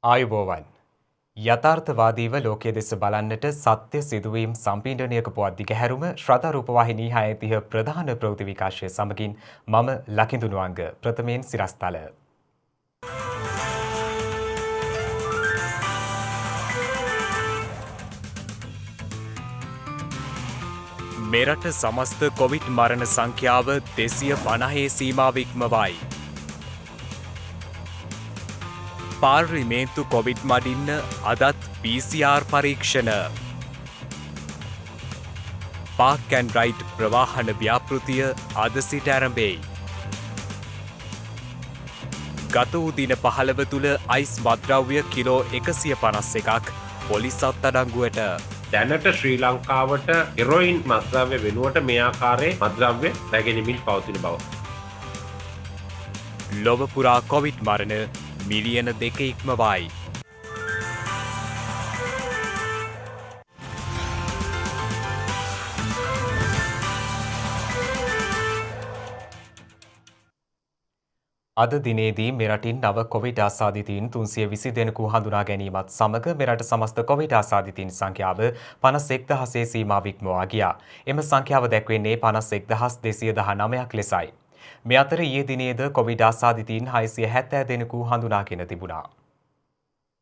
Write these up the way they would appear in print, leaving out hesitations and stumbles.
ආයුබෝවන් යථාර්ථවාදීව ලෝකයේ දෙස බලන්නට සත්‍ය සිදුවීම් සම්පීඩනයක පුවත් දිගහැරුම ශ්‍රද්ධා රූපවාහිනී 630 ප්‍රධාන ප්‍රවෘත්ති විකාශය සමගින් මම ලකිඳුනුවංග ප්‍රථමයෙන් සිරස්තල. මෙරට සමස්ත කොවිඩ් මරණ සංඛ්‍යාව 250 සීමාව ඉක්මවයි. පාර්ලිමේන්තු කොවිඩ් මඩින්න අදත් PCR පරීක්ෂණ. පාක් ඇන්ඩ් රයිට් ප්‍රවාහන ව්‍යාපෘතිය අද සිට ආරම්භෙයි. ගත වූ දින 15 තුළ අයිස් මත්ද්‍රව්‍ය කිලෝ 151ක් පොලිස් අත්අඩංගුවට. දැනට ශ්‍රී ලංකාවට හෙරොයින් මත්ද්‍රව්‍ය වෙනුවට මේ ආකාරයේ මත්ද්‍රව්‍ය රැගෙනමින් පවතින බව. ලොව පුරා කොවිඩ් මරණ මිලියන 2 ඉක්මවයි. අද දිනේදී මෙරටින් නව කොවිඩ් ආසාදිතයින් 320 දෙනෙකු හඳුනා ගැනීමත් සමග මෙරට සමස්ත කොවිඩ් ආසාදිතයින් සංඛ්‍යාව 51000 සීමාව ඉක්මවා ගියා. එම සංඛ්‍යාව දැක්වෙන්නේ 51219ක් ලෙසයි. මේ අතර ඊයේ දිනේද කොවිඩ් ආසාදිතයින් 670 දෙනෙකු හඳුනාගෙන තිබුණා.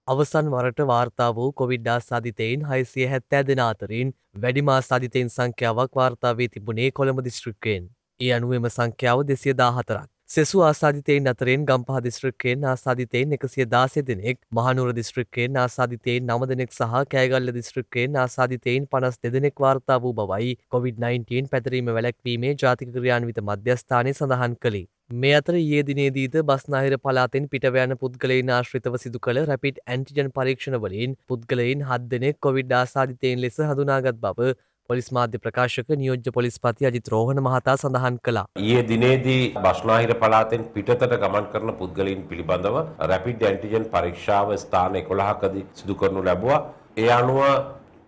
අවසන් වරට වාර්තා වූ කොවිඩ් ආසාදිතයින් 670 දෙනා අතරින් වැඩිම ආසාදිතයින් සංඛ්‍යාවක් වාර්තා වී තිබුණේ කොළඹ දිස්ත්‍රික්කයෙන්. ඒ අනුව එම සංඛ්‍යාව 214ක්. සෙසු ආසාදිතයින් අතරින් ගම්පහ දිස්ත්‍රික්කයෙන් ආසාදිතයින් 116 දෙනෙක්, මහනුවර දිස්ත්‍රික්කයෙන් ආසාදිතයින් 9 දෙනෙක් සහ කෑගල්ල දිස්ත්‍රික්කයෙන් ආසාදිතයින් 52 දෙනෙක් වාර්තා වූ බවයි COVID-19 පැතිරීම වැළැක්වීමේ ජාතික ක්‍රියාන්විත මධ්‍යස්ථානය සඳහන් කළේ. මේ අතර ඊයේ දිනේදීද බස්නාහිර පළාතෙන් පිටව යන පුද්ගලයන් ආශ්‍රිතව සිදු කළ රැපිඩ් ඇන්ටිජන් පරීක්ෂණ වලින් පුද්ගලයන් 7 දෙනෙක් කොවිඩ් ආසාදිතයින් ලෙස හඳුනාගත් බව පොලිස් මාධ්‍ය ප්‍රකාශක නියෝජ්‍ය පොලිස්පති අජිත් රෝහණ මහතා සඳහන් කළා. ඊයේ දිනේදී බස්නාහිර පළාතෙන් පිටතට ගමන් කරන පුද්ගලයන් පිළිබඳව රැපිඩ් ඇන්ටිජන් පරීක්ෂාව ස්ථාන 11කදී සිදු කරනු ලැබුවා. ඒ අනුව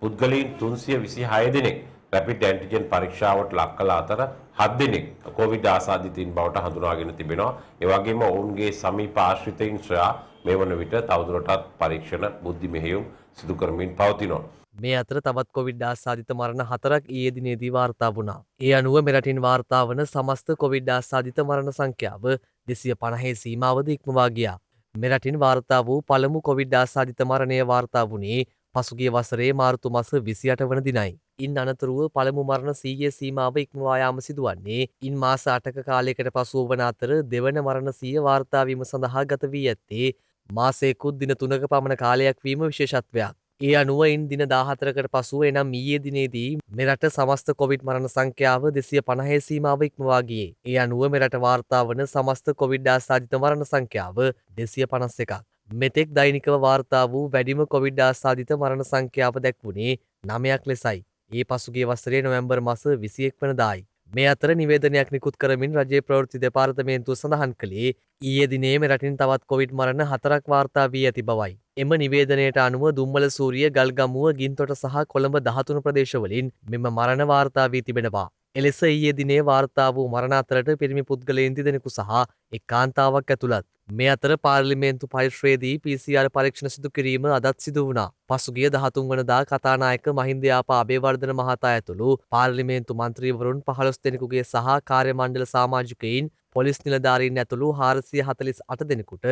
පුද්ගලයන් 326 දෙනෙක් රැපිඩ් ඇන්ටිජන් පරීක්ෂාවට ලක් කළ අතර 7 දෙනෙක් කොවිඩ් ආසාදිතයින් බවට හඳුනාගෙන තිබෙනවා. ඒ වගේම ඔවුන්ගේ සමීප ආශ්‍රිතයින් සොයා මේ වන විට තවදුරටත් පරීක්ෂණ බුද්ධි මෙහෙයුම් සිදු කරමින් පවතිනවා. මේ අතර තවත් කොවිඩ් ආසාදිත මරණ 4ක් ඊයේ දිනේදී වාර්තා වුණා. ඒ අනුව මෙරටින් වාර්තා වන සමස්ත කොවිඩ් ආසාදිත මරණ සංඛ්‍යාව 250 සීමාවද ඉක්මවා ගියා. මෙරටින් වාර්තා වූ පළමු කොවිඩ් ආසාදිත මරණය වාර්තා වුණේ පසුගිය වසරේ මාර්තු මාස 28 වන දිනයි. ඉන් අනතුරුව පළමු මරණ 100 සීමාව ඉක්මවා යාම සිදුවන්නේ ඉන් මාස 8ක කාලයකට පසුව වන අතර දෙවන මරණ 100 වාර්තා වීම සඳහා ගත වී ඇත්තේ මාසයකුත් දින 3ක පමණ කාලයක් වීම විශේෂත්වයක්. ඒ අනුව ඉන් දින 14කට පසුව එනම් ඊයේ දිනේදී මෙරට සමස්ත කොවිඩ් මරණ සංඛ්‍යාව 250 සීමාව ඉක්මවා ගියේ. ඒ අනුව මෙරට වාර්තා වන සමස්ත කොවිඩ් ආසාදිත මරණ සංඛ්‍යාව 251ක්. මෙතෙක් දෛනිකව වාර්තා වූ වැඩිම කොවිඩ් ආසාදිත මරණ සංඛ්‍යාව දැක්වුණේ 9ක් ලෙසයි. ඒ පසුගිය වසරේ නොවැම්බර් මාස 21 වනදායි. මේ අතර නිවේදනයක් නිකුත් කරමින් රජයේ ප්‍රවෘත්ති දෙපාර්තමේන්තුව සඳහන් කළේ ඊයේ දිනේ මෙරටින් තවත් කොවිඩ් මරණ 4ක් වාර්තා වී ඇති බවයි. එම නිවේදනයට අනුව දුම්මල සූරිය, ගල්ගමුව, ගින්තොට සහ කොළඹ 13 ප්‍රදේශවලින් මෙම මරණ වාර්තා වී තිබෙනවා. එලෙස ඊයේ දිනේ වාර්තා වූ මරණ අතරට පිරිමි පුද්ගලයන් දෙදෙනෙකු සහ එක් කාන්තාවක් ඇතුළත්. මේ අතර පාර්ලිමේන්තු පරිශ්‍රයේදී PCR පරීක්ෂණ සිදු කිරීම අදත් සිදු වුණා. පසුගිය 13 වනදා කතානායක මහින්ද යාපා අබේවර්ධන මහතා ඇතුළු පාර්ලිමේන්තු මන්ත්‍රීවරුන් 15 දෙනෙකුගේ සහ කාර්ය මණ්ඩල සමාජිකයින්, පොලිස් නිලධාරීන් ඇතුළු 448 දෙනෙකුට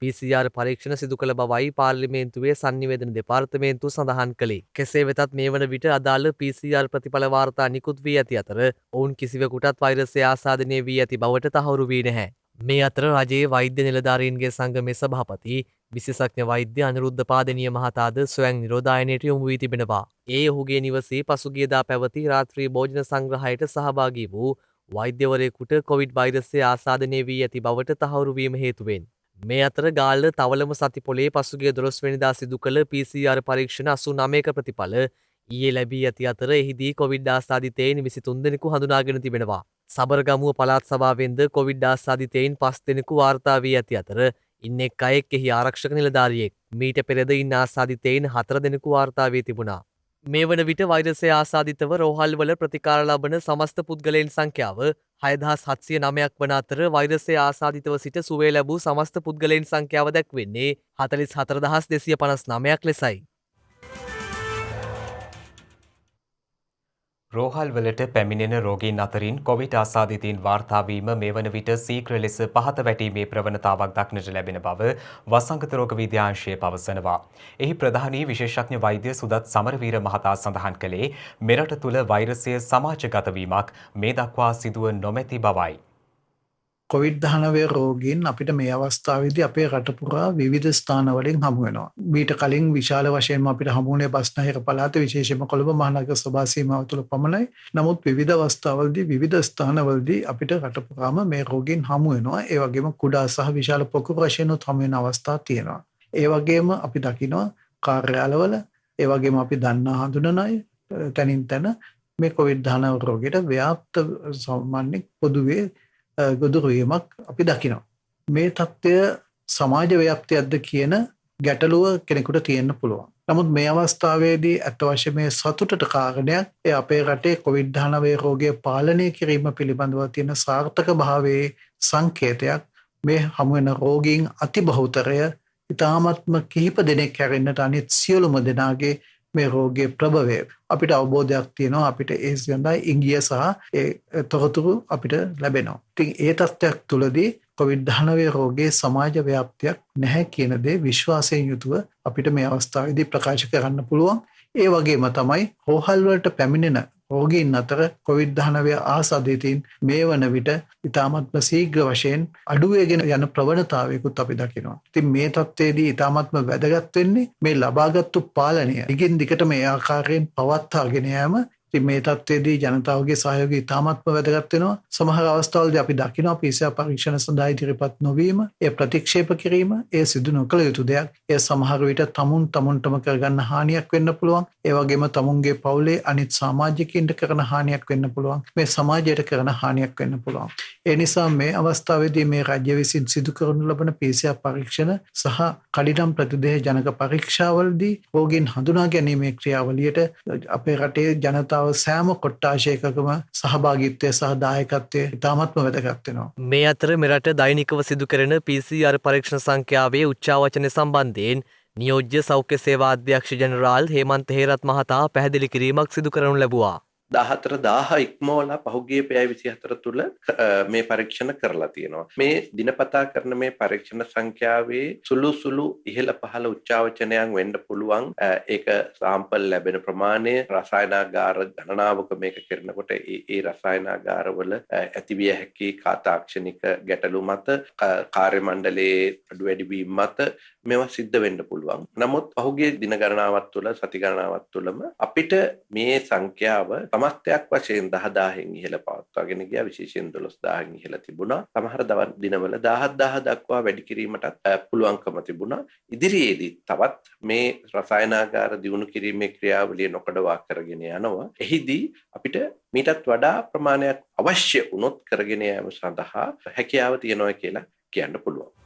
PCR පරීක්ෂණ සිදු කළ බවයි පාර්ලිමේන්තුවේ සංනිවේදන දෙපාර්තමේන්තුව සඳහන් කළේ. කෙසේ වෙතත් මේ වන විට අදාළ PCR ප්‍රතිඵල වාර්තා නිකුත් වී ඇති අතර ඔවුන් කිසිවෙකුටත් වෛරසය ආසාදනය වී ඇති බවට තහවුරු වී නැහැ. මේ අතර රජයේ වෛද්‍ය නිලධාරීන්ගේ සංගමේ සභාපති විශේෂඥ වෛද්‍ය අනුරුද්ධ පාදනීය මහතාද ස්වයං නිරෝධායනයට යොමු වී තිබෙනවා. ඒ ඔහුගේ නිවසේ පසුගියදා පැවති රාත්‍රී භෝජන සංග්‍රහයට සහභාගී වූ වෛද්‍යවරයෙකුට කොවිඩ් වෛරසය ආසාදනය වී ඇති බවට තහවුරු වීම හේතුවෙන්. මේ අතර ගාල්ල තවලම සතිපොලේ පසුගිය 12 වෙනිදා සිදු කළ PCR පරීක්ෂණ 89ක ප්‍රතිඵල ඊයේ ලැබී ඇති අතර එහිදී කොවිඩ් ආසාදිතයින් 23 දෙනෙකු හඳුනාගෙන තිබෙනවා. සබරගමුව පළාත් සභාවෙන්ද කොවිඩ් ආසාදිතයින් 5 දෙනෙකු වාර්තා වී ඇති අතර ඉන් එක් අයෙක් එහි ආරක්ෂක නිලධාරියෙක්. මීට පෙරද ඉන් ආසාදිතයින් 4 දෙනෙකු වාර්තා වී තිබුණා. මේ වන විට වෛරසය ආසාධිතව රෝහල්වල ප්‍රතිකාර ලබන සමස්ත පුද්ගලයන් සංඛ්‍යාව 6709ක් වන අතර වෛරසය ආසාධිතව සිට සුවය ලැබූ සමස්ත පුද්ගලයන් සංඛ්‍යාව දැක්වෙන්නේ 44259ක් ලෙසයි. රෝහල්වලට පැමිණෙන රෝගීන් අතරින් කොවිඩ් ආසාදිතයින් වාර්තා වීම මේ වන විට සීඝ්‍ර ලෙස පහත වැටීමේ ප්‍රවණතාවක් දක්නට ලැබෙන බව වසංගත රෝග විද්‍යාංශය පවසනවා. එහි ප්‍රධානී විශේෂඥ වෛද්‍ය සුදත් සමරවීර මහතා සඳහන් කළේ මෙරට තුළ වෛරසය සමාජගත වීමක් මේ දක්වා සිදුව නොමැති බවයි. කොවිඩ්-19 රෝගීන් අපිට මේ අවස්ථාවේදී අපේ රට පුරා විවිධ ස්ථානවලින් හමු වෙනවා. මීට කලින් විශාල වශයෙන්ම අපිට හමු වුණේ බස්නාහිර පළාත විශේෂයෙන්ම කොළඹ මහනගර සභා සීමාව තුළ පමණයි. නමුත් විවිධ අවස්ථාවලදී විවිධ ස්ථානවලදී අපිට රට පුරාම මේ රෝගීන් හමු වෙනවා. ඒ වගේම කුඩා සහ විශාල පොකුරු වශයෙන් උත් හමු වෙන අවස්ථා තියෙනවා. ඒ වගේම අපි දකිනවා කාර්යාලවල ඒ වගේම අපි දන්නා හඳුනන අය තනින් තන මේ කොවිඩ්-19 රෝගයට ව්‍යාප්ත සාමාන්‍ය පොදුවේ ගොදුරුවීමක් අපි දකිනවා. මේ තත්ත්වය සමාජ ව්‍යාප්තියක්ද කියන ගැටලුව කෙනෙකුට තියෙන්න පුළුවන්. නමුත් මේ අවස්ථාවේදී අත් වශයෙන් මේ සතුටට කාරණයක් ඒ අපේ රටේ කොවිඩ්-19 රෝගය පාලනය කිරීම පිළිබඳව තියෙන සාර්ථක භාවයේ සංකේතයක් මේ හමු වෙන රෝගීන් අතිබහුතරය ඉතාමත්ම කිහිප දෙනෙක් හැරෙන්නට අනිත් සියලුම දෙනාගේ මේ රෝගයේ ප්‍රභවය අපිට අවබෝධයක් තියෙනවා. අපිට ඒ සඳහා ඉංගිය සහ ඒ තොරතුරු අපිට ලැබෙනවා. ඉතින් ඒ තත්ත්වයක් තුළදී කොවිඩ්-19 රෝගයේ සමාජ ව්‍යාප්තියක් නැහැ කියන දේ විශ්වාසයෙන් යුතුව අපිට මේ අවස්ථාවේදී ප්‍රකාශ කරන්න පුළුවන්. ඒ වගේම තමයි රෝහල් වලට පැමිණෙන රෝගීන් අතර කොවිඩ්-19 ආසාදිතයින් මේ වන විට ඉතාමත්ම ශීඝ්‍ර වශයෙන් අඩුවේගෙන යන ප්‍රවණතාවයකුත් අපි දකිනවා. ඉතින් මේ තත්ත්වයේදී ඉතාමත්ම වැදගත් වෙන්නේ මේ ලබාගත්තු පාලනය දිගින් දිගට මේ ආකාරයෙන් පවත්වාගෙන යාම. ඉතින් මේ තත්ත්වයේදී ජනතාවගේ සහයෝගය ඉතාමත්ම වැදගත් වෙනවා. සමහර අවස්ථාවලදී අපි දකිනවා PCR පරීක්ෂණ සඳහා ඉදිරිපත් නොවීම, ඒ ප්‍රතික්ෂේප කිරීම, ඒ සිදු නොකළ යුතු දෙයක්. ඒ සමහර විට තමුන්ටම කරගන්න හානියක් වෙන්න පුළුවන්. ඒ වගේම තමුන්ගේ පවුලේ අනිත් සමාජිකයින්ට කරන හානියක් වෙන්න පුළුවන්. මේ සමාජයට කරන හානියක් වෙන්න පුළුවන්. ඒ නිසා මේ අවස්ථාවේදී මේ රාජ්‍ය විසින් සිදු කරනු ලබන PCR පරීක්ෂණ සහ කඩිනම් ප්‍රතිදේහ ජනක පරීක්ෂාවලදී රෝගීන් හඳුනා ගැනීමේ ක්‍රියාවලියට අපේ රටේ ජනතාව සෑම කොට්ටාශයකම සහභාගීත්වය සහ දායකත්වය ඉතාමත්ම වැදගත් වෙනවා. මේ අතර මෙරට දෛනිකව සිදු කරන PCR පරීක්ෂණ සංඛ්‍යාවේ උච්චාවචනය සම්බන්ධයෙන් නියෝජ්‍ය සෞඛ්‍ය සේවා අධ්‍යක්ෂ ජනරාල් හේමන්ත හේරත් මහතා පැහැදිලි කිරීමක් සිදු කරනු ලැබුවා. 14,000 ඉක්මවලා පහුගිය පැය 24 තුළ මේ පරීක්ෂණ කරලා තියෙනවා. මේ දිනපතා කරන මේ පරීක්ෂණ සංඛ්‍යාවේ සුළු ඉහළ පහළ උච්චාවචනයන් වෙන්න පුළුවන්. ඒක සාම්පල් ලැබෙන ප්‍රමාණය රසායනාගාර ගණනාවක මේක කරනකොට ඒ රසායනාගාරවල ඇතිවිය හැකි තාක්ෂණික ගැටලු මත කාර්ය මණ්ඩලයේ අඩු වැඩි වීම මත මේවා සිද්ධ වෙන්න පුළුවන්. නමුත් පහුගිය දින ගණනාවක් තුළ සති ගණනාවක් තුළම අපිට මේ සංඛ්‍යාව සමස්තයක් වශයෙන් 10,000න් ඉහළ පවත්වාගෙන ගියා. විශේෂයෙන් 12,000න් ඉහළ තිබුණා. සමහර දිනවල 17,000 දක්වා වැඩි කිරීමටත් පුළුවන්කම තිබුණා. ඉදිරියේදී තවත් මේ රසායනාගාර දියුණු කිරීමේ ක්‍රියාවලිය නොකඩවා කරගෙන යනවා. එහිදී අපිට මීටත් වඩා ප්‍රමාණයක් අවශ්‍ය වුණොත් කරගෙන යාම සඳහා හැකියාව තියෙනවා කියලා කියන්න පුළුවන්.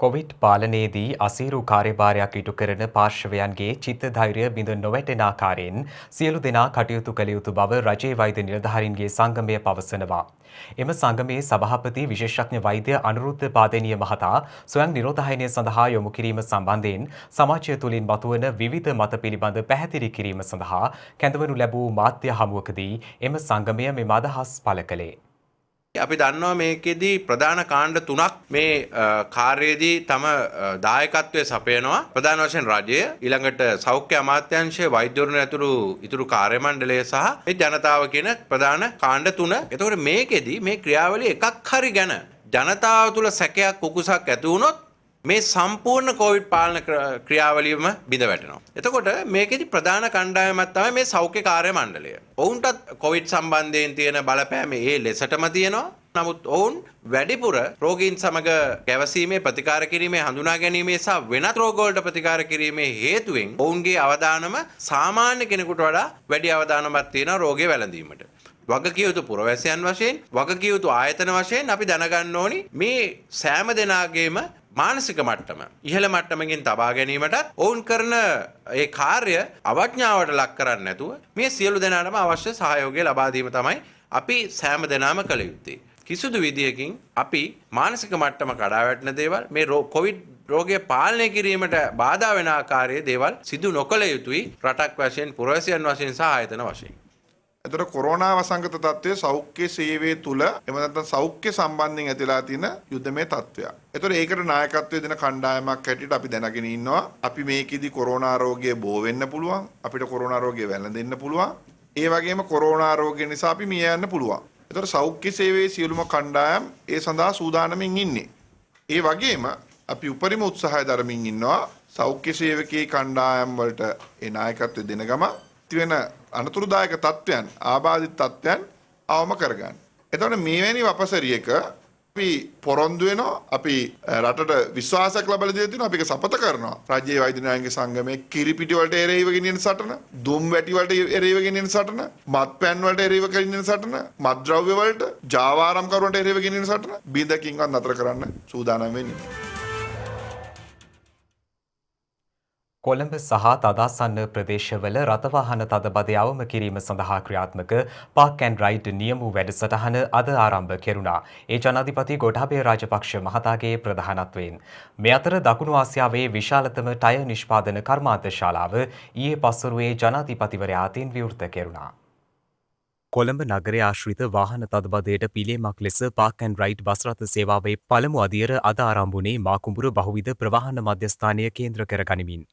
කොවිඩ් පාලනයේදී අසීරු කාර්යභාරයක් ඉටු කරන පාර්ශවයන්ගේ චිත්ත ධෛර්යය බිඳ නොවැටෙන ආකාරයෙන් සියලු දෙනා කටයුතු කළ යුතු බව රජයේ වෛද්‍ය නිලධාරීන්ගේ සංගමය පවසනවා. එම සංගමයේ සභාපති විශේෂඥ වෛද්‍ය අනුරුද්ධ පාදේනිය මහතා ස්වයං නිරෝධායනය සඳහා යොමු කිරීම සම්බන්ධයෙන් සමාජය තුළින් මතුවන විවිධ මත පිළිබඳ පැහැදිලි කිරීම සඳහා කැඳවනු ලැබූ මාධ්‍ය හමුවකදී එම සංගමය මෙම අදහස් පළ කළේ. අපි දන්නවා මේකෙදී ප්‍රධාන කාණ්ඩ තුනක් මේ කාර්යයේදී තම දායකත්වය සපයනවා. ප්‍රධාන වශයෙන් රජය, ඊළඟට සෞඛ්‍ය අමාත්‍යාංශය, වෛද්‍යවරුන් ඇතුළු ඉතුරු කාර්ය මණ්ඩලය සහ මේ ජනතාව කියන ප්‍රධාන කාණ්ඩ තුන. එතකොට මේකෙදී මේ ක්‍රියාවලිය එකක් හරි ගැන ජනතාව තුළ සැකයක් කුකුසක් ඇති වුණොත් මේ සම්පූර්ණ කොවිඩ් පාලන ක්‍රියාවලියම බිඳ වැටෙනවා. එතකොට මේකෙදි ප්‍රධාන කණ්ඩායමක් තමයි මේ සෞඛ්‍ය කාර්ය මණ්ඩලය. ඔවුන්ටත් කොවිඩ් සම්බන්ධයෙන් තියෙන බලපෑම ඒ ලෙසටම තියෙනවා. නමුත් ඔවුන් වැඩිපුර රෝගීන් සමග ගැවසීමේ ප්‍රතිකාර කිරීමේ හඳුනා ගැනීමේ සහ වෙනත් රෝගවලට ප්‍රතිකාර කිරීමේ හේතුවෙන් ඔවුන්ගේ අවධානම සාමාන්‍ය කෙනෙකුට වඩා වැඩි අවධානමක් තියෙනවා රෝගය වැළඳීමට. වගකිය යුතු පුරවැසියන් වශයෙන්, වගකිය යුතු ආයතන වශයෙන් අපි දැනගන්න ඕනි මේ සෑම දෙනාගේම මානසික මට්ටම ඉහළ මට්ටමකින් තබා ගැනීමටත් ඔවුන් කරන ඒ කාර්ය අවඥාවට ලක් කරන්නේ නැතුව මේ සියලු දෙනාටම අවශ්‍ය සහයෝගය ලබා දීම තමයි අපි සෑම දෙනාම කළ යුත්තේ. කිසිදු විදියකින් අපි මානසික මට්ටම කඩා වැටෙන දේවල් මේ කොවිඩ් රෝගය පාලනය කිරීමට බාධා වෙන ආකාරයේ දේවල් සිදු නොකළ යුතුයි රටක් වශයෙන් පුරවැසියන් වශයෙන් සහ ආයතන වශයෙන්. එතකොට කොරෝනා වසංගත තත්ත්වයේ සෞඛ්‍ය සේවයේ තුල එහෙම නැත්නම් සෞඛ්‍ය සම්බන්ධයෙන් ඇතිලා තියෙන යුද්ධමය තත්ත්වයක්. එතකොට ඒකට නායකත්වයේ දෙන කණ්ඩායමක් හැටියට අපි දැනගෙන ඉන්නවා. අපි මේකෙදි කොරෝනා රෝගය බෝ වෙන්න පුළුවන්. අපිට කොරෝනා රෝගය වැළඳෙන්න පුළුවන්. ඒ වගේම කොරෝනා රෝගය නිසා අපි මිය යන්න පුළුවන්. එතකොට සෞඛ්‍ය සේවයේ සියලුම කණ්ඩායම් ඒ සඳහා සූදානමින් ඉන්නේ. ඒ වගේම අපි උපරිම උත්සාහය දරමින් ඉන්නවා සෞඛ්‍ය සේවකී කණ්ඩායම් වලට ඒ නායකත්වය දෙන ගම වෙන අනතුරුදායක තත්ත්වයන් ආබාධිත තත්ත්වයන් අවම කරගන්න. එතකොට මේවැනි වපසරියක අපි පොරොන්දු වෙනවා අපි රටට විශ්වාසයක් ලබා දෙලා තියෙනවා අපි ඒක සපත කරනවා. රාජ්‍ය වෛද්‍ය නායක සංගමයේ කිරිපිටි වලට එරෙහිව ගෙනියන සටන, දුම් වැටි වලට එරෙහිව ගෙනියන සටන, මත්පැන් වලට එරෙහිව ගෙනියන සටන, මත්ද්‍රව්‍ය වලට, ජාවාරම් කරුවන්ට එරෙහිව ගෙනියන සටන බිඳකින්වත් නතර කරන්න සූදානම් වෙන්නේ. කොළඹ සහ තදාසන්න ප්‍රදේශවල රථවාහන තදබදය අවම කිරීම සඳහා ක්‍රියාත්මක පාක් ඇන්ඩ් රයිඩ් නියමු වැඩසටහන අද ආරම්භ කෙරුණා. ඒ ජනාධිපති ගෝඨාභය රාජපක්ෂ මහතාගේ ප්‍රධානත්වයෙන්. මේ අතර දකුණු ආසියාවේ විශාලතම ටයර් නිෂ්පාදන කර්මාන්ත ශාලාව ඊයේ පස්වරුවේ ජනාධිපතිවරයා අතින් විවෘත කෙරුණා. කොළඹ නගරය ආශ්‍රිත වාහන තදබදයට පිළියමක් ලෙස පාක් ඇන්ඩ් රයිඩ් බස් රථ සේවාවේ පළමු අදියර අද ආරම්භ වුණේ මාකුඹුර බහුවිධ ප්‍රවාහන මධ්‍යස්ථානය කේන්ද්‍ර කර ගනිමින්.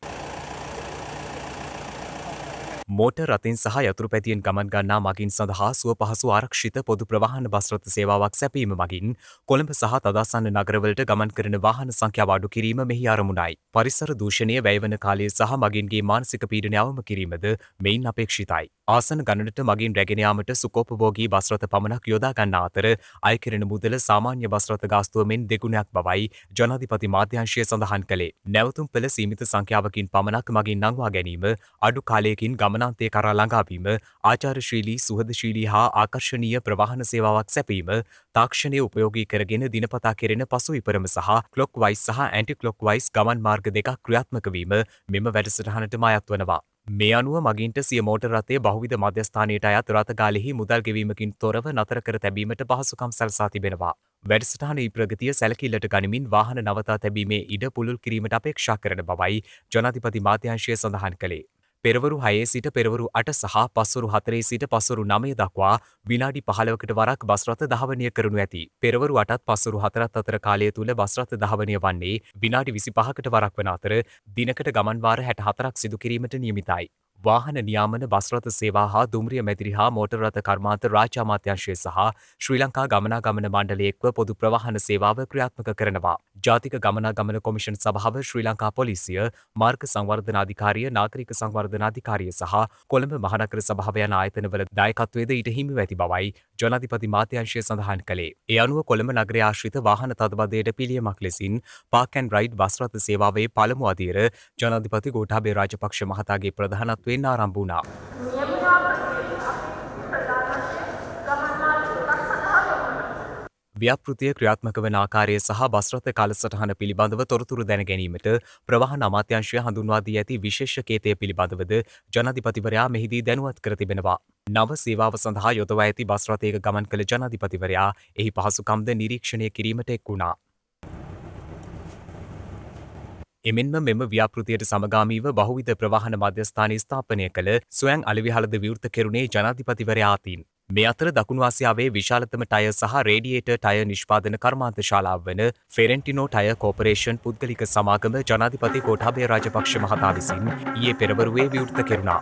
මෝටර් රථින් සහ යතුරුපැදියෙන් ගමන් ගන්නා මගින් සඳහා සුව පහසු ආරක්ෂිත පොදු ප්‍රවාහන බස් රථ සේවාවක් සැපීම මගින් කොළඹ සහ තදාසන්න නගරවලට ගමන් කරන වාහන සංඛ්‍යාව අඩු කිරීම මෙහි අරමුණයි. පරිසර දූෂණය වැයවන කාලය සහ මගින්ගේ මානසික පීඩනය අවම කිරීමද මෙයින් අපේක්ෂිතයි. ආසන ගණනට මගින් රැගෙන යාමට සුකෝපභෝගී බස් රථ පමණක් යොදා ගන්නා අතර අය කෙරෙන මුදල සාමාන්‍ය බස් රථ ගාස්තුව මෙන් දෙගුණයක් බවයි ජනාධිපති මාධ්‍යංශය සඳහන් කළේ. නැවතුම් පෙළ සීමිත සංඛ්‍යාවකින් පමණක් මගින් නංවා ගැනීම අඩු කාලයකින් ගමනාන්තය කරා ළඟාවීම ආචාරශීලී සුහදශීලී හා ආකර්ශනීය ප්‍රවාහන සේවාවක් සැපීම තාක්ෂණය උපයෝගී කරගෙන දිනපතා කෙරෙන පසු විපරම සහ ක්ලොක් වයිස් සහ ඇන්ටි ක්ලොක් වයිස් ගමන් මාර්ග දෙකක් ක්‍රියාත්මක වීම මෙම වැඩසටහනටම අයත් වනවා. මේ අනුව මගින්ට සිය මෝටර් රථය බහුවිධ මධ්‍යස්ථානයට අයත් රථගාලෙහි මුදල් ගෙවීමකින් තොරව නතර කර තැබීමට පහසුකම් සලසා තිබෙනවා. වැඩසටහනේ ප්‍රගතිය සැලකිල්ලට ගනිමින් වාහන නවතා තැබීමේ ඉඩ පුළුල් කිරීමට අපේක්ෂා කරන බවයි ජනාධිපති මාධ්‍යංශය සඳහන් කළේ. පෙරවරු 6 සිට පෙරවරු 8 සහ පස්වරු 4 සිට පස්වරු 9 දක්වා විනාඩි 15කට වරක් බස් රථ ධාවනය කරනු ඇති. පෙරවරු 8ත් පස්වරු 4ත් අතර කාලය තුල බස් රථ ධාවනය වන්නේ විනාඩි 25කට වරක් වන අතර දිනකට ගමන් වාර 64ක් සිදු කිරීමට නියමිතයි. වාහන නියාමන බස් රථ සේවා හා දුම්රිය මැදිරි හා මෝටර් රථ කර්මාන්ත රාජ්‍ය අමාත්‍යාංශය සහ ශ්‍රී ලංකා ගමනාගමන මණ්ඩලය එක්ව පොදු ප්‍රවාහන සේවාව ක්‍රියාත්මක කරනවා. ජාතික ගමනාගමන කොමිෂන් සභාව ශ්‍රී ලංකා පොලිසිය මාර්ග සංවර්ධනාධිකාරිය නාගරික සංවර්ධනාධිකාරිය සහ කොළඹ මහනගර සභාව යන ආයතනවල දායකත්වයේද ඊට හිමිව ඇති බවයි ජනාධිපති මාධ්‍යංශය සඳහන් කළේ. ඒ අනුව කොළඹ නගරය ආශ්‍රිත වාහන තදබදයට පිළියමක් ලෙසින් පාක් ඇන්ඩ් රයිඩ් බස් රථ සේවාවේ පළමු අදියර ජනාධිපති ගෝඨාභය රාජපක්ෂ මහතාගේ ප්‍රධානත්වයෙන් ආරම්භ වුණා. ව්‍යාපෘතිය ක්‍රියාත්මක වන ආකාරය සහ බස් රථ කාලසටහන පිළිබඳව තොරතුරු දැන ගැනීමට ප්‍රවාහන අමාත්‍යාංශය හඳුන්වා දී ඇති විශේෂ කේතය පිළිබඳවද ජනාධිපතිවරයා මෙහිදී දැනුවත් කර තිබෙනවා. නව සේවාව සඳහා යොදවා ඇති බස් රථයක ගමන් කළ ජනාධිපතිවරයා එහි පහසුකම්ද නිරීක්ෂණය කිරීමට එක් වුණා. එමෙන්ම මෙම ව්‍යාපෘතියට සමගාමීව බහුවිධ ප්‍රවාහන මධ්‍යස්ථානය ස්ථාපනය කළ ස්වයං අලෙවිහලද විවෘත කෙරුණේ ජනාධිපතිවරයා අතින්. මේ අතර දකුණු ආසියාවේ විශාලතම ටයර් සහ රේඩියේටර් ටයර් නිෂ්පාදන කර්මාන්ත ශාලාව වන ෆෙරෙන්ටිනෝ ටයර් කෝපරේෂන් පුද්ගලික සමාගම ජනාධිපති ගෝඨාභය රාජපක්ෂ මහතා විසින් ඊයේ පෙරවරුවේ විවෘත කෙරුණා.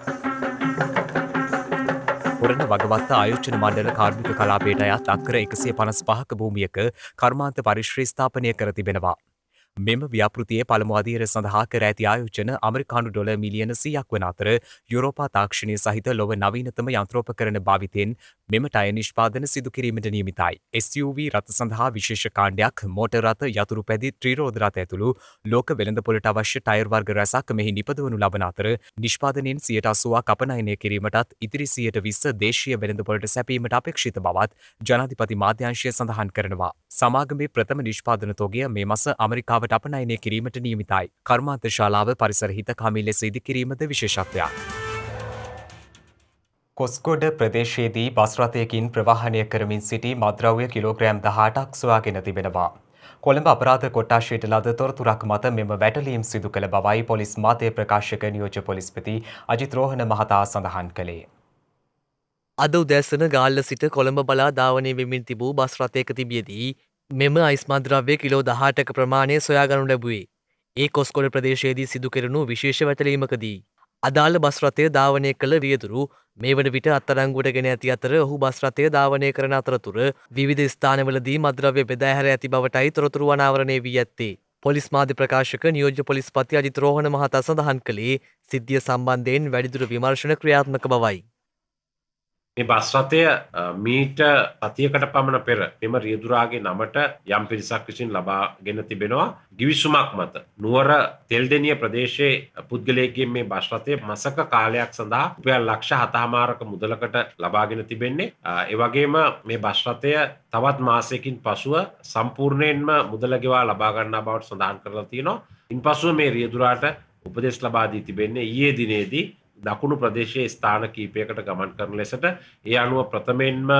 පුරණ වගවත්ත ආයෝජන මණ්ඩල කාර්මික කලාපයට අයත් අක්කර 155ක භූමියක කර්මාන්ත පරිශ්‍රය ස්ථාපනය කර තිබෙනවා. මෙම ව්‍යාපෘතියේ පළමු අදියර සඳහා කර ඇති ආයෝජන ඇමරිකානු ඩොලර් මිලියන 100ක් වන අතර යුරෝපා තාක්ෂණය සහිත ලොව නවීනතම යන්ත්‍රෝපකරණ භාවිතයෙන් මෙම ටයර් නිෂ්පාදන සිදු කිරීමට නියමිතයි. SUV රථ සඳහා විශේෂ කාණ්ඩයක්, මෝටර් රථ, යතුරු පැදි, ත්‍රිරෝද රථ ඇතුළු ලෝක වෙළඳපොළට අවශ්‍ය ටයර් වර්ග රැසක් මෙහි නිපදවනු ලබන අතර නිෂ්පාදනයෙන් 80%ක් අපනයනය කිරීමටත් ඉතිරි 20% දේශීය වෙළඳපොළට සැපීමට අපේක්ෂිත බවත් ජනාධිපති මාධ්‍යංශය සඳහන් කරනවා. සමාගමේ ප්‍රථම නිෂ්පාදන තොගය මේ මාස ඇමරිකාවට සේවාවට අපනයනය කිරීමට නියමිතයි. කර්මාන්ත ශාලාව පරිසර හිතකාමී ලෙස ඉදි කිරීමද විශේෂත්වයක්. කොස්ගොඩ ප්‍රදේශයේදී බස් රථයකින් ප්‍රවාහනය කරමින් සිටි මත්ද්‍රව්‍ය කිලෝග්‍රෑම් 18ක් සොයාගෙන තිබෙනවා. කොළඹ අපරාධ කොට්ටාශයට ලද තොරතුරක් මත මෙම වැටලීම් සිදු කළ බවයි පොලිස් මාධ්‍ය ප්‍රකාශක නියෝජ්‍ය පොලිස්පති අජිත් රෝහණ මහතා සඳහන් කළේ. අද උදැසන ගාල්ල සිට කොළඹ බලා ධාවනය වෙමින් තිබූ බස් රථයක තිබියදී මෙම අයිස් මද්‍රව්‍ය කිලෝ 18ක ප්‍රමාණය සොයාගනු ලැබුවේ. ඒ කොස්ගොඩ ප්‍රදේශයේදී සිදු කෙරුණු විශේෂ වැටලීමකදී. අදාළ බස් රථය ධාවනය කළ රියදුරු මේ වන විට අත්අඩංගුවට ගෙන ඇති අතර ඔහු බස් රථය ධාවනය කරන අතරතුර විවිධ ස්ථානවලදී මද්‍රව්‍ය බෙදා හැර ඇති බවටයි තොරතුරු අනාවරණය වී ඇත්තේ. පොලිස් මාධ්‍ය ප්‍රකාශක නියෝජ්‍ය පොලිස්පති අජිත් රෝහණ මහතා සඳහන් කළේ සිද්ධිය සම්බන්ධයෙන් වැඩිදුර විමර්ශන ක්‍රියාත්මක බවයි. මේ බස් රථය මීට සතියකට පමණ පෙර මෙම රියදුරාගේ නමට යම් පිරිසක් විසින් ලබාගෙන තිබෙනවා ගිවිසුමක් මත. නුවර තෙල්දෙනිය ප්‍රදේශයේ පුද්ගලයෙක්ගෙන් මේ බස් රථය මාසක කාලයක් සඳහා රුපියල් ලක්ෂ 7.5ක මුදලකට ලබාගෙන තිබෙන්නේ. ඒ වගේම මේ බස් රථය තවත් මාසයකින් පසුව සම්පූර්ණයෙන්ම මුදල ගෙවා ලබා ගන්නා බවට සඳහන් කරලා තියෙනවා. ඉන්පසුව මේ රියදුරාට උපදෙස් ලබා දී තිබෙන්නේ ඊයේ දිනේදී දකුණු ප්‍රදේශයේ ස්ථාන කීපයකට ගමන් කරන ලෙසට ඒ අනුව ප්‍රථමයෙන්ම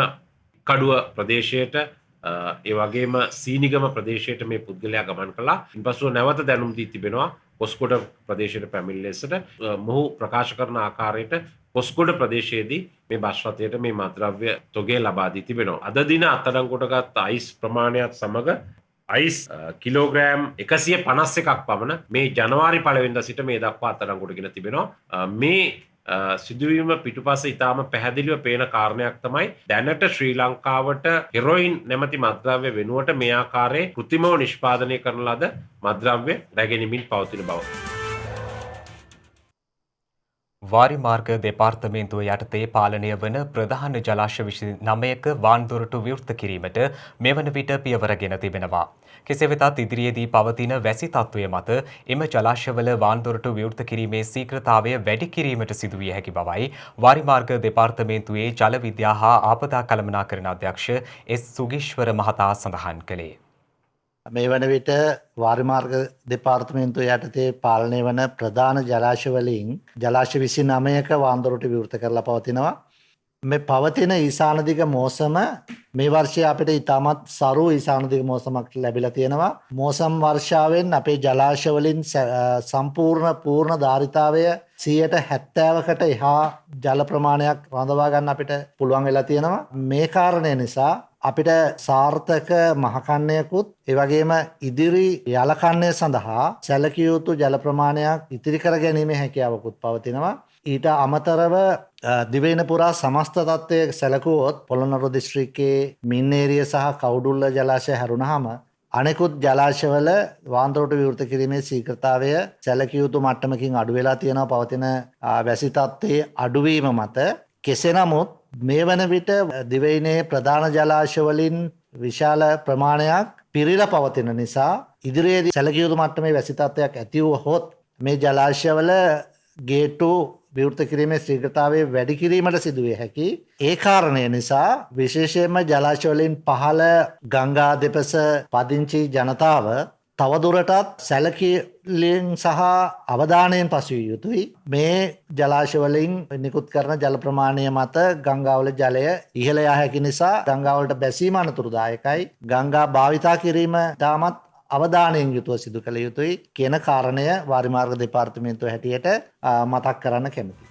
කඩුව ප්‍රදේශයට ඒ වගේම සීනිගම ප්‍රදේශයට මේ පුද්ගලයා ගමන් කළා. ඉන්පසුව නැවත දැනුම් දී තිබෙනවා කොස්ගොඩ ප්‍රදේශයට පැමිණ ලෙසට. මොහු ප්‍රකාශ කරන ආකාරයට කොස්ගොඩ ප්‍රදේශයේදී මේ බස් රථයට මේ මත්ද්‍රව්‍ය තොගය ලබා දී තිබෙනවා. අද දින අත්අඩංගුවටගත් අයිස් ප්‍රමාණයත් සමග අයිස් කිලෝග්‍රෑම් 151ක් පමණ මේ ජනවාරි 1 වෙනිදා සිට මේ දක්වා අත්අඩංගුවටගෙන තිබෙනවා. මේ සිදුවීම පිටුපස ඉතාම පැහැදිලිව පේන කාරණයක් තමයි දැනට ශ්‍රී ලංකාවට හෙරොයින් නැමැති මත්ද්‍රව්‍ය වෙනුවට මේ ආකාරයේ කෘත්‍රිමව නිෂ්පාදනය කරන ලද මත්ද්‍රව්‍ය රැගෙනමින් පවතින බව. වාරිමාර්ග දෙපාර්තමේන්තුව යටතේ පාලනය වන ප්‍රධාන ජලාශ 29ක වාන්දොරටු විවෘත කිරීමට මෙවන විට පියවරගෙන තිබෙනවා. කෙසේ වෙතත් ඉදිරියේදී පවතින වැසි තත්ත්වය මත එම ජලාශවල වාන්දොරටු විවෘත කිරීමේ ශීඝ්‍රතාවය වැඩි කිරීමට සිදුවිය හැකි බවයි වාරිමාර්ග දෙපාර්තමේන්තුවේ ජල විද්‍යා හා ආපදා කළමනාකරණ අධ්‍යක්ෂ එස් සුගීශ්වර මහතා සඳහන් කළේ. මේ වන විට වාරිමාර්ග දෙපාර්තමේන්තුව යටතේ පාලනය වන ප්‍රධාන ජලාශවලින් ජලාශ 29ක වාන්දොරටු විවෘත කරලා පවතිනවා. මේ පවතින ඊසානදිග මෝසම මේ වර්ෂය අපිට ඉතාමත් සරු ඊසානදිග මෝසමක් ලැබිලා තියෙනවා. මෝසම් වර්ෂාවෙන් අපේ ජලාශවලින් සම්පූර්ණ පූර්ණ ධාරිතාවය 70%කට එහා ජල ප්‍රමාණයක් රඳවා ගන්න අපිට පුළුවන් වෙලා තියෙනවා. මේ කාරණය නිසා අපිට සාර්ථක මහකන්නයකුත් ඒ වගේම ඉදිරි යලකන්නය සඳහා සැලකිය යුතු ජල ප්‍රමාණයක් ඉතිරි කර ගැනීමේ හැකියාවකුත් පවතිනවා. ඊට අමතරව දිවයින පුරා සමස්ත තත්ත්වය සැලකුවොත් පොළොන්නරුව දිස්ත්‍රික්කයේ මින්නේරිය සහ කවුඩුල්ල ජලාශය හැරුණාම අනෙකුත් ජලාශවල වාන්දොරටු විවෘත කිරීමේ ශීඝ්‍රතාවය සැලකිය යුතු මට්ටමකින් අඩු වෙලා තියෙනවා. පවතින වැසි තත්ත්වයේ අඩුවීම මත කෙසේ නමුත් මේ වන විට දිවයිනේ ප්‍රධාන ජලාශවලින් විශාල ප්‍රමාණයක් පිරීලා පවතින නිසා ඉදිරියේදී සැලකිය යුතු මට්ටමේ වැසි තත්ත්වයක් ඇති වුවහොත් මේ ජලාශවල ගේට්ටු විවෘත කිරීමේ ශීඝ්‍රතාවය වැඩි කිරීමට සිදුවිය හැකි. ඒ කාරණය නිසා විශේෂයෙන්ම ජලාශවලින් පහළ ගංගා දෙපස පදිංචි ජනතාව තවදුරටත් සැලකිලින් සහ අවධානයෙන් පසුවිය යුතුයි. මේ ජලාශවලින් නිකුත් කරන ජල ප්‍රමාණය මත ගංගාවල ජලය ඉහළ යා හැකි නිසා ගංගාවලට බැසීම අනතුරුදායකයි. ගංගා භාවිතා කිරීම තාමත් අවධානයෙන් යුතුව සිදු කළ යුතුයි කියන කාරණය වාරිමාර්ග දෙපාර්තමේන්තුව හැටියට මතක් කරන්න කැමතියි.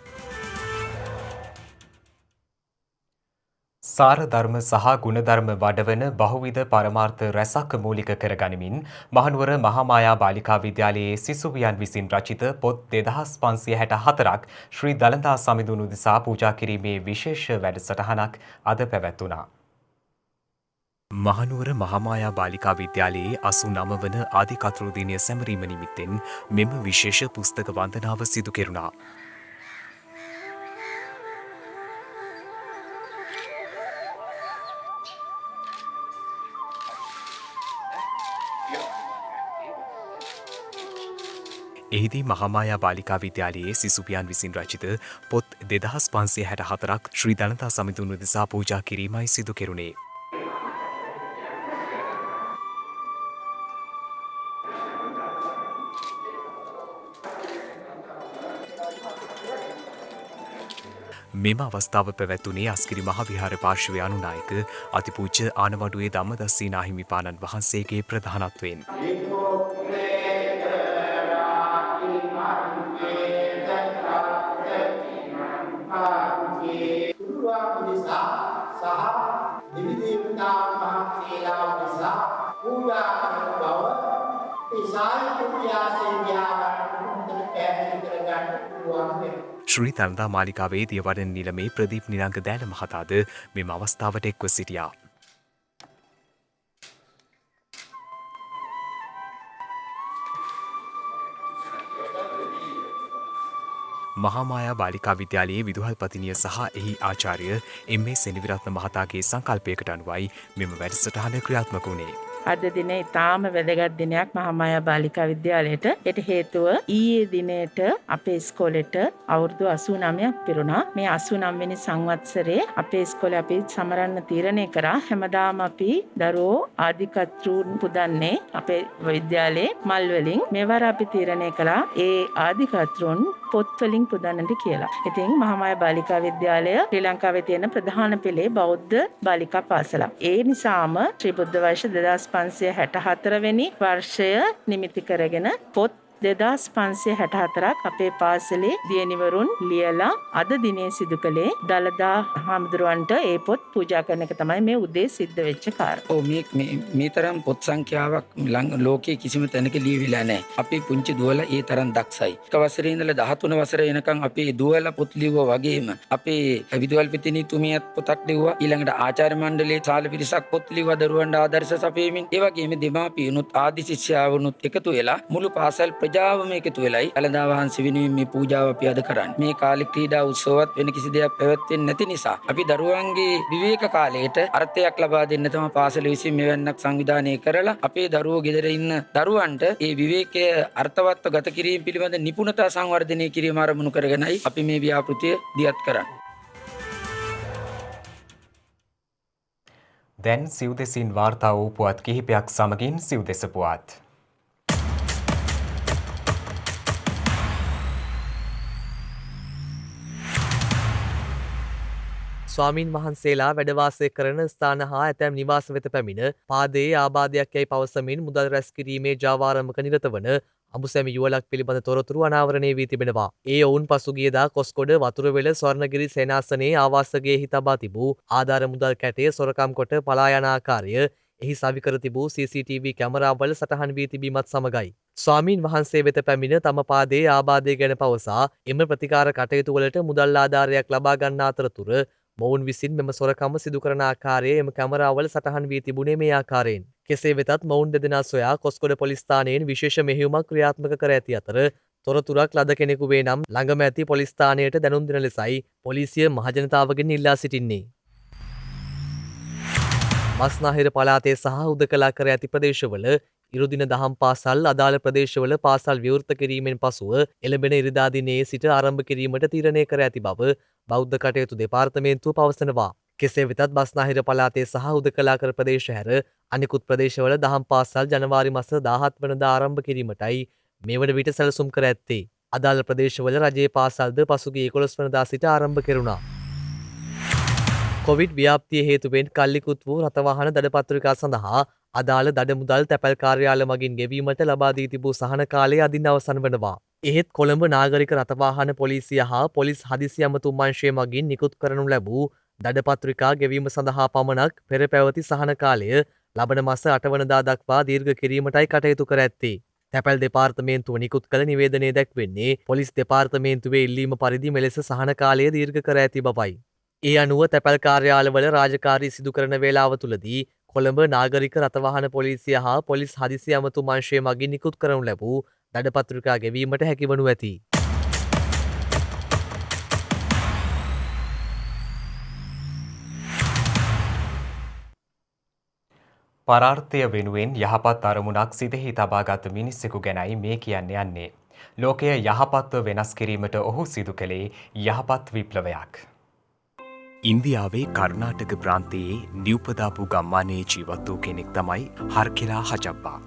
සාර ධර්ම සහ ගුණධර්ම වඩවන බහුවිධ පරමාර්ථ රැසක් මූලික කරගනිමින් මහනුවර මහාමායා බාලිකා විද්‍යාලයේ සිසුවියන් විසින් රචිත පොත් 2564ක් ශ්‍රී දළදා සමිඳුන් උදෙසා පූජා කිරීමේ විශේෂ වැඩසටහනක් අද පැවැත්වුණා. මහනුවර මහාමායා බාලිකා විද්‍යාලයේ 89 වන ආදිකතෘ දිනය සැමරීම නිමිත්තෙන් මෙම විශේෂ පුස්තක වන්දනාව සිදු කෙරුණා. එහිදී මහාමායා බාලිකා විද්‍යාලයේ සිසුවියන් විසින් රචිත පොත් 2564ක් ශ්‍රී දළදා සමිඳුන් උදෙසා පූජා කිරීමයි සිදු කෙරුණේ. මෙම අවස්ථාව පැවැත්වුණේ අස්කිරි මහවිහාර පාර්ශවය අනුනායක අතිපූජ්‍ය ආනමඩුවේ ධම්මදස්සී නාහිමිපාණන් වහන්සේගේ ප්‍රධානත්වයෙන්. ශ්‍රී තනදා මාලිකාවේ දියවඩන නිලමේ ප්‍රදීප් නිලංග දෑල මහතාද මෙම අවස්ථාවට එක්ව සිටියා. මහාමායා බාලිකා විද්‍යාලයේ විදුහල්පතිනිය සහ එහි ආචාර්ය එම්.ඒ. සෙනවිරත්න මහතාගේ සංකල්පයකට අනුවයි මෙම වැඩසටහන ක්‍රියාත්මක වුණේ. අද දින ඉතාම වැදගත් දිනයක් මහාමායා බාලිකා විද්‍යාලයට. ඒට හේතුව ඊයේ දිනේට අපේ ඉස්කෝලේට අවුරුදු 89ක් පිරුණා. මේ 89 වෙනි සංවත්සරේ අපේ ඉස්කෝලේ අපි සමරන්න තීරණය කරා. හැමදාම අපි දරුවෝ ආදිකතෘන් පුදන්නේ අපේ විද්‍යාලයේ මල් වලින්. මෙවර අපි තීරණය කළා ඒ ආදිකතෘන් පොත් වලින් පුදන්නට කියලා. ඉතින් මහාමායා බාලිකා විද්‍යාලය ශ්‍රී ලංකාවේ තියෙන ප්‍රධාන පෙළේ බෞද්ධ බාලිකා පාසලක්. ඒ නිසාම ශ්‍රී බුද්ධ වර්ෂ 2564 වෙනි වර්ෂය නිමිති කරගෙන පොත් 2564ක් අපේ පාසලේ දියණිවරුන් ලියලා අද දිනේ සිදු කළේ දලදා හාමුදුරුවන්ට ඒ පොත් පූජා කරන එක තමයි මේ උදේ සිද්ධ වෙච්ච කාරණා. මේ තරම් පොත් සංඛ්‍යාවක් ලෝකයේ කිසිම තැනක ලියවිලා නැහැ. අපි පුංචි දුවලා ඒ තරම් දක්ෂයි. එක වසරේ ඉඳලා 13 වසර වෙනකන් අපි දුවලා පොත් ලිව්වා වගේම අපේ විදුහල්පතිනි තුමියත් පොතක් ලිව්වා. ඊළඟට ආචාර්ය මණ්ඩලයේ සාල පිරිසක් පොත් ලිව්වා දරුවන්ට ආදර්ශ සපයමින්. ඒ වගේම දෙමාපියනුත් ආදි ශිෂ්‍යාවනුත් එකතු වෙලා මුළු පාසල් ප්‍රජාවම එකතු වෙලයි දළදා වහන්සේ වෙනුවෙන් මේ පූජාව අපි අද කරන්නේ. මේ කාලේ ක්‍රීඩා උත්සවවත් වෙන කිසි දෙයක් පැවැත්වෙන්නේ නැති නිසා අපි දරුවන්ගේ විවේක කාලයට අර්ථයක් ලබා දෙන්න තමයි පාසල විසින් මෙවැන්නක් සංවිධානය කරලා අපේ දරුවෝ ගෙදර ඉන්න දරුවන්ට ඒ විවේකය අර්ථවත්ව ගත කිරීම පිළිබඳ නිපුණතා සංවර්ධනය කිරීම ආරමුණු කරගෙනයි අපි මේ ව්‍යාපෘතිය දියත් කරන්නේ. දැන් සිව්දෙසින් වාර්තා වූ පුවත් කිහිපයක් සමගින් සිව්දෙස පුවත්. ස්වාමින් වහන්සේලා වැඩවාසය කරන ස්ථාන හා ඇතැම් නිවාස වෙත පැමිණ පාදයේ ආබාධයක් යැයි පවසමින් මුදල් රැස් කිරීමේ ජාවාරමක නිරත වන අඹුසැමි යුවලක් පිළිබඳ තොරතුරු අනාවරණය වී තිබෙනවා. ඒ ඔවුන් පසුගියදා කොස්කොඩ වතුරවෙල ස්වර්ණගිරි සේනාසනයේ ආවාසගයේහි තබා තිබූ ආධාර මුදල් කැටය සොරකම් කොට පලා යන ආකාරය එහි සවිකර තිබූ CCTV කැමරාවල සටහන් වී තිබීමත් සමගයි. ස්වාමීන් වහන්සේ වෙත පැමිණ තම පාදයේ ආබාධය ගැන පවසා එම ප්‍රතිකාර කටයුතු වලට මුදල් ආධාරයක් ලබා ගන්නා අතරතුර මොවුන් විසින් මෙම සොරකම සිදු කරන ආකාරය එම කැමරාවල සටහන් වී තිබුණේ මේ ආකාරයෙන්. කෙසේ වෙතත් මොවුන් දෙදෙනා සොයා කොස්කොඩ පොලිස් ස්ථානයෙන් විශේෂ මෙහෙයුමක් ක්‍රියාත්මක කර ඇති අතර තොරතුරක් ලද කෙනෙකු වේ නම් ළඟම ඇති පොලිස් ස්ථානයට දැනුම් දෙන ලෙසයි පොලිසිය මහජනතාවගෙන් ඉල්ලා සිටින්නේ. බස්නාහිර පළාතේ සහ හුදකලා කර ඇති ප්‍රදේශවල ඉරුදින දහම් පාසල් අදාළ ප්‍රදේශවල පාසල් විවෘත කිරීමෙන් පසුව එළඹෙන ඉරිදා දිනයේ සිට ආරම්භ කිරීමට තීරණය කර ඇති බව බෞද්ධ කටයුතු දෙපාර්තමේන්තුව පවසනවා. කෙසේ වෙතත් බස්නාහිර පළාතේ සහ හුදකලා කර ප්‍රදේශ හැර අනිකුත් ප්‍රදේශවල දහම් පාසල් ජනවාරි මාස 17 වෙනිදා ආරම්භ කිරීමටයි මේ වන විට සැලසුම් කර ඇත්තේ. අදාළ ප්‍රදේශවල රජයේ පාසල්ද පසුගිය 11 වෙනිදා සිට ආරම්භ කෙරුණා. කොවිඩ් ව්‍යාප්තිය හේතුවෙන් කල්ලිකුත් වූ රථවාහන දඩපත්‍රිකා සඳහා අදාළ දඩමුදල් තැපැල් කාර්යාල මගින් ගෙවීමට ලබා දී තිබූ සහන කාලය අදින් අවසන් වනවා. එහෙත් කොළඹ නාගරික රථවාහන පොලිසිය හා පොලිස් හදිසි ඇමතුම් අංශය මගින් නිකුත් කරනු ලැබූ දඩපත්‍රිකා ගෙවීම සඳහා පමණක් පෙර පැවති සහන කාලය ලබන මාස 8 වනදා දක්වා දීර්ඝ කිරීමටයි කටයුතු කර ඇත්තේ. තැපැල් දෙපාර්තමේන්තුව නිකුත් කළ නිවේදනයේ දැක්වෙන්නේ පොලිස් දෙපාර්තමේන්තුවේ ඉල්ලීම පරිදි මෙලෙස සහන කාලය දීර්ඝ කර ඇති බවයි. ඒ අනුව තැපැල් කාර්යාලවල රාජකාරී සිදු කරන වේලාව තුළදී කොළඹ නාගරික රථවාහන පොලිසිය හා පොලිස් හදිසි ඇමතුම් අංශය මගින් නිකුත් කරනු ලැබූ දඩපත්‍රිකා ගෙවීමට හැකිවනු ඇති. පරාර්ථය වෙනුවෙන් යහපත් අරමුණක් සිතෙහි තබාගත් මිනිස්සෙකු ගැනයි මේ කියන්න යන්නේ. ලෝකය යහපත්ව වෙනස් කිරීමට ඔහු සිදු කළේ යහපත් විප්ලවයක්. ඉන්දියාවේ කර්නාටක ප්‍රාන්තයේ නිව්පදාපු ගම්මානයේ ජීවත් වූ කෙනෙක් තමයි හර්කෙලා හජබ්බා.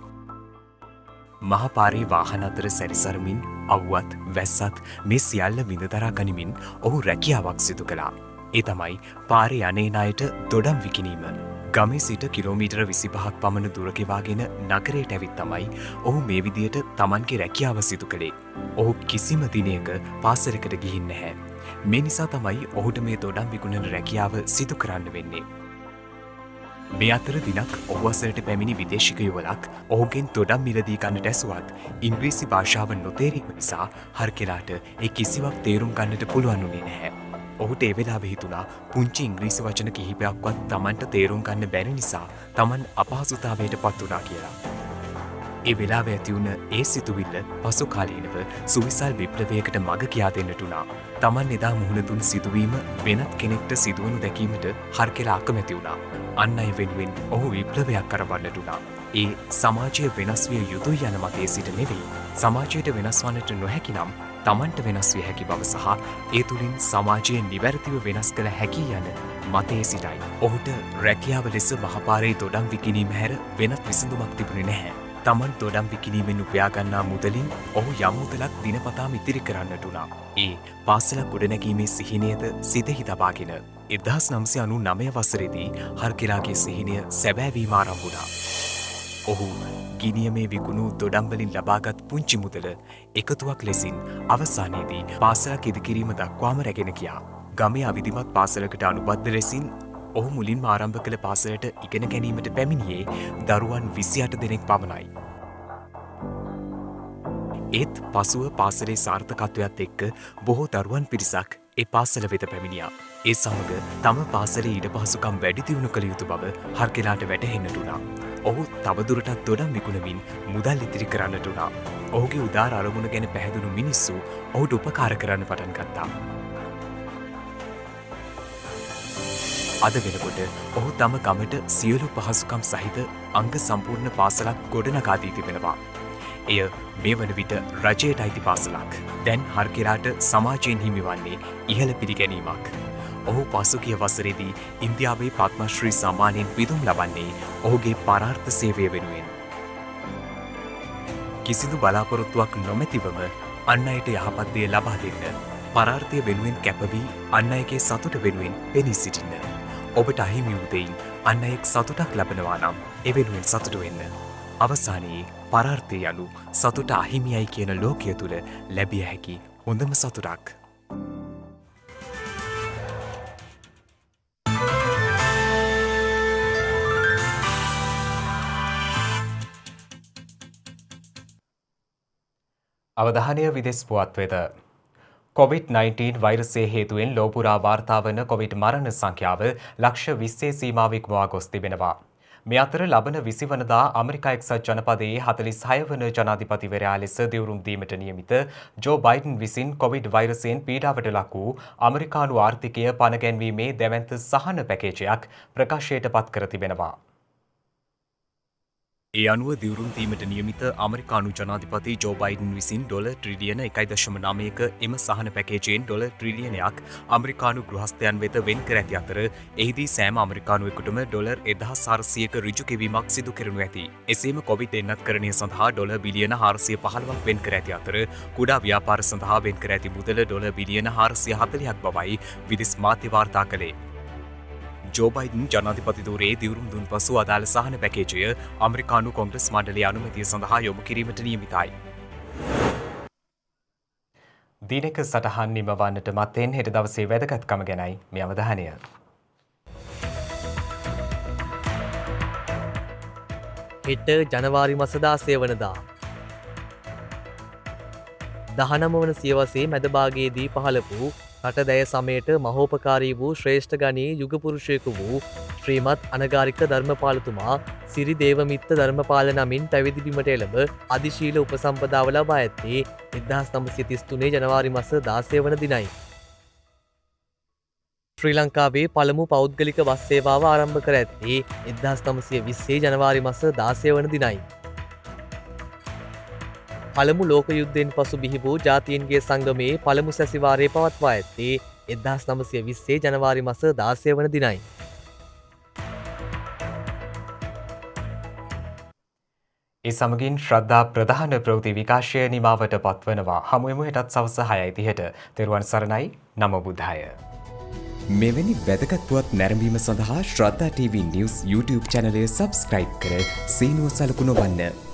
මහපාරේ වාහන අතර සැරිසරමින් අව්වත් වැස්සත් මේ සියල්ල විඳදරා ගනිමින් ඔහු රැකියාවක් සිදු කළා. ඒ තමයි පාරේ යන්නේ අයට දොඩම් විකිණීම. ගමේ සිට කිලෝමීටර 25ක් පමණ දුර ගෙවාගෙන නගරයට ඇවිත් තමයි ඔහු මේ විදියට Tamanගේ රැකියාව සිදු කළේ. ඔහු කිසිම දිනයක පාසලකට ගිහින් නැහැ. මේ නිසා තමයි ඔහුට මේ දොඩම් විකුණන රැකියාව සිදු කරන්න වෙන්නේ. මේ අතර දිනක් ඔහු අසලට පැමිණි විදේශික යුවලක් ඔහුගෙන් දොඩම් මිලදී ගන්නට ඇසුවත් ඉංග්‍රීසි භාෂාව නොතේරීම නිසා හර්කෙලාට ඒ කිසිවක් තේරුම් ගන්නට පුළුවන් වුණේ නැහැ. ඔහුට ඒ වෙලාවේ හිතුණා පුංචි ඉංග්‍රීසි වචන කිහිපයක්වත් Tamanට තේරුම් ගන්න බැරි නිසා Taman අපහසුතාවයට පත් වුණා කියලා. ඒ වෙලාවේ ඇති වුණ ඒ සිතුවිල්ල පසු කාලීනව සුවිසල් විප්ලවයකට මඟ කියා දෙන්නට උනා. Taman එදා මුහුණ දුන් සිදුවීම වෙනත් කෙනෙක්ට සිදුවනු දැකීමට හර්කෙලා අකමැති වුණා. අන් අය වෙනුවෙන් ඔහු විප්ලවයක් කරවන්නට උනා. ඒ සමාජය වෙනස් විය යුතුයි යන මතයේ සිට නෙවෙයි. සමාජයට වෙනස් වන්නට නොහැකි නම් Tamanට වෙනස් විය හැකි බව සහ ඒ තුලින් සමාජය නිවැරදිව වෙනස් කළ හැකි යන මතයේ සිටයි. ඔහුට රැකියාව ලෙස මහපාරේ දොඩම් විකිණීම හැර වෙනත් විසඳුමක් තිබුණේ නැහැ. Taman දොඩම් විකිණීමෙන් උපයා ගන්නා මුදලින් ඔහු යම් මුදලක් දිනපතාම ඉතිරි කරන්නට උනා. ඒ පාසලක් ගොඩනැගීමේ සිහිනයද සිතෙහි තබාගෙන 1999 වසරේදී හර්කෙලාගේ සිහිනය සැබෑවීම ආරම්භ වුණා. ඔහු ගිනියමේ විකුණු දොඩම්වලින් ලබාගත් පුංචි මුදල එකතුවක් ලෙසින් අවසානයේදී පාසලක් ඉදිකිරීම දක්වාම රැගෙන ගියා. ගමේ අවිධිමත් පාසලකට අනුබද්ධ ලෙසින් ඔහු මුලින්ම ආරම්භ කළ පාසලට ඉගෙන ගැනීමට පැමිණියේ දරුවන් 28 දෙනෙක් පමණයි. ඒත් පසුව පාසලේ සාර්ථකත්වයත් එක්ක බොහෝ දරුවන් පිරිසක් ඒ පාසල වෙත පැමිණියා. ඒ සමග තම පාසලේ ඉඩ පහසුකම් වැඩි දියුණු කළ යුතු බව හර්කෙලාට වැටහෙන්නට උනා. ඔහු තවදුරටත් දොඩම් විකුණමින් මුදල් ඉතිරි කරන්නට උනා. ඔහුගේ උදාර අරමුණ ගැන පැහැදුණු මිනිස්සු ඔහුට උපකාර කරන්න පටන් ගත්තා. අද වෙනකොට ඔහු තම ගමට සියලු පහසුකම් සහිත අංග සම්පූර්ණ පාසලක් ගොඩනගා දී තිබෙනවා. එය මේ වන විට රජයට අයිති පාසලක්. දැන් හර්කෙලාට සමාජයෙන් හිමිවන්නේ ඉහළ පිළිගැනීමක්. ඔහු පසුගිය වසරේදී ඉන්දියාවේ පද්මශ්‍රී සම්මානයෙන් පිදුම් ලබන්නේ ඔහුගේ පරාර්ථ සේවය වෙනුවෙන්. කිසිදු බලාපොරොත්තුවක් නොමැතිවම අන් අයට යහපත් දේ ලබා දෙන්න, පරාර්ථය වෙනුවෙන් කැපවී අන් අයගේ සතුට වෙනුවෙන් පෙනී සිටින්න. ඔබට අහිමි වූ දෙයින් අන් අයෙක් සතුටක් ලබනවා නම් ඒ වෙනුවෙන් සතුටු වෙන්න. අවසානයේ පරාර්ථය යනු සතුට අහිමියයි කියන ලෝකය තුළ ලැබිය හැකි හොඳම සතුටක්. අවධානය විදෙස් පුවත් වෙත. COVID-19 වෛරසය හේතුවෙන් ලෝපුරා වාර්තා වන කොවිඩ් මරණ සංඛ්‍යාව ලක්ෂ 20 සීමාව ඉක්මවා ගොස් තිබෙනවා. මේ අතර ලබන 20 වනදා ඇමරිකා එක්සත් ජනපදයේ 46 වන ජනාධිපතිවරයා ලෙස දිවුරුම් දීමට නියමිත ජෝ බයිඩන් විසින් කොවිඩ් වෛරසයෙන් පීඩාවට ලක් වූ ඇමරිකානු ආර්ථිකය පණ ගැන්වීමේ දැවැන්ත සහන පැකේජයක් ප්‍රකාශයට පත් කර තිබෙනවා. ඒ අනුව දිවුරුම් දීමට නියමිත ඇමරිකානු ජනාධිපති ජෝ බයිඩන් විසින් ඩොලර් ට්‍රිලියන 1.9ක එම සහන පැකේජයෙන් ඩොලර් ට්‍රිලියනයක් ඇමරිකානු ගෘහස්ථයන් වෙත වෙන් කර ඇති අතර එහිදී සෑම ඇමරිකානුවෙකුටම ඩොලර් 1400ක ඍජු ගෙවීමක් සිදු කරනු ඇති. එසේම කොවිඩ් එන්නත්කරණය සඳහා ඩොලර් බිලියන 415ක් වෙන් කර ඇති අතර කුඩා ව්‍යාපාර සඳහා වෙන් කර ඇති මුදල ඩොලර් බිලියන 440ක් බවයි විදෙස් මාධ්‍ය වාර්තා කළේ. ජෝ බයිඩන් ජනාධිපති ධූරයේ දිවුරුම් දුන් පසු අදාළ සහන පැකේජය ඇමරිකානු කොංග්‍රස් මණ්ඩලයේ අනුමැතිය සඳහා යොමු කිරීමට නියමිතයි. දිනක සටහන් නිමවන්නට මත්තෙන් හෙට දවසේ වැදගත්කම ගැනයි මේ අවධානය. හෙට ජනවාරි මාස 16 වනදා 19 වන සියවසේ මැද භාගයේදී පහළ වූ රට දැය සමයට මහෝපකාරී වූ ශ්‍රේෂ්ඨ ගණයේ යුගපුරුෂයෙකු වූ ශ්‍රීමත් අනගාරික ධර්මපාලතුමා සිරි දේවමිත්ත ධර්මපාල නමින් පැවිදි බිමට එළඹ අධිශීල උපසම්පදාව ලබා ඇත්තේ 1933 ජනවාරි මාස 16 වන දිනයි. ශ්‍රී ලංකාවේ පළමු පෞද්ගලික බස් සේවාව ආරම්භ කර ඇත්තේ 1920 ජනවාරි මාස 16 වන දිනයි. පළමු ලෝක යුද්ධයෙන් පසු බිහි වූ ජාතීන්ගේ සංගමයේ පළමු සැසිවාරය පවත්වා ඇත්තේ 1920 ජනවාරි මාස 16 වන දිනයි. ඒ සමගින් ශ්‍රද්ධා ප්‍රධාන ප්‍රවෘත්ති විකාශය නිමාවට පත්වනවා. හමුවෙමු හෙටත් සවස 6:30ට. තෙරුවන් සරණයි. නමෝ බුද්ධාය. මෙවැනි වැදගත් පුවත් නැරඹීම සඳහා ශ්‍රද්ධා TV News YouTube චැනලය සබස්ක්‍රයිබ් කර සීනුව සලකුණ වන්න.